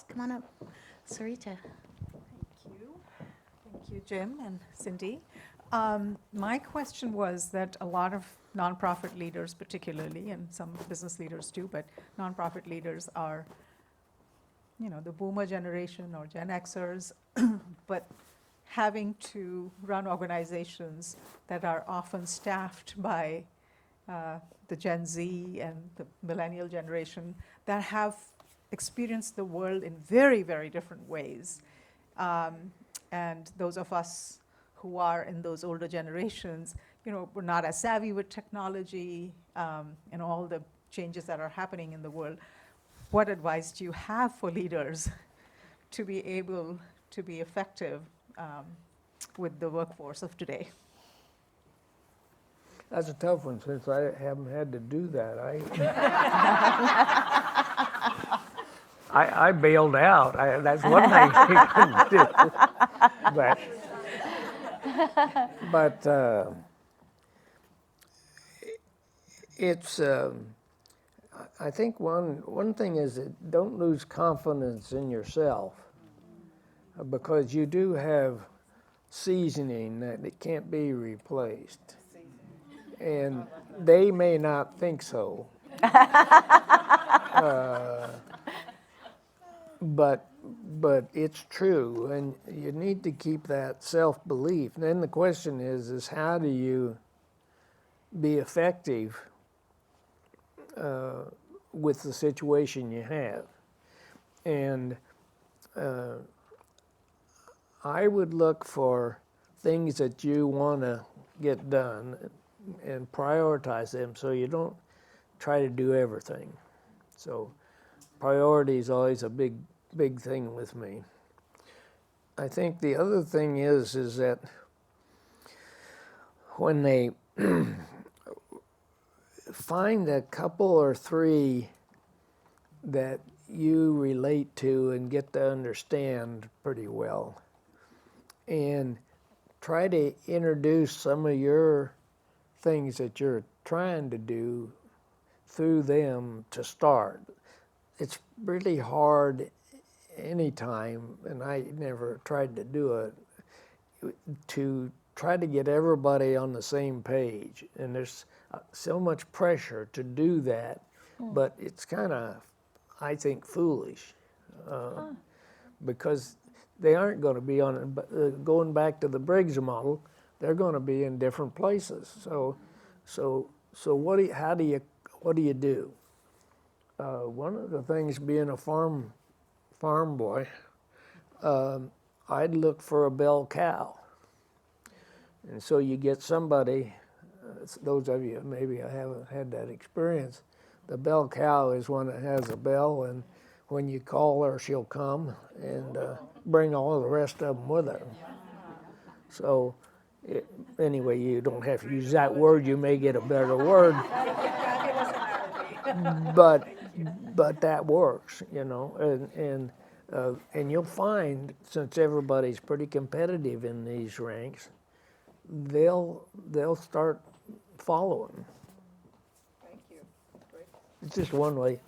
Come on up, Sarita. Thank you, Jim and Cindy. My question was that a lot of nonprofit leaders particularly, and some business leaders too, but nonprofit leaders are, the boomer generation or Gen Xers, but having to run organizations that are often staffed by the Gen Z and the millennial generation that have experienced the world in very, very different ways. And those of us who are in those older generations, we're not as savvy with technology and all the changes that are happening in the world. What advice do you have for leaders to be able to be effective with the workforce of today? That's a tough one since I haven't had to do that. I bailed out. That's one thing you can do. But it's. I think one thing is that don't lose confidence in yourself, because you do have seasoning that it can't be replaced, and they may not think so. But it's true, and you need to keep that self-belief. And then the question is how do you be effective with the situation you have? And I would look for things that you want to get done and prioritize them so you don't try to do everything. So priority is always a big thing with me. I think the other thing is that when they find a couple or three that you relate to and get to understand pretty well, and try to introduce some of your things that you're trying to do through them to start. It's really hard anytime, and I never tried to do it, to try to get everybody on the same page. And there's so much pressure to do that, but it's kind of, I think, foolish, because they aren't going to be on, going back to the Briggs model, they're going to be in different places. So what do you do? One of the things, being a farm boy, I'd look for a bell cow. And so you get somebody, those of you maybe haven't had that experience, the bell cow is one that has a bell, and when you call her, she'll come and bring all of the rest of them with her. So anyway, you don't have to use that word, you may get a better word. But that works, and you'll find, since everybody's pretty competitive in these ranks, they'll start following. Thank you. Great. It's just one way.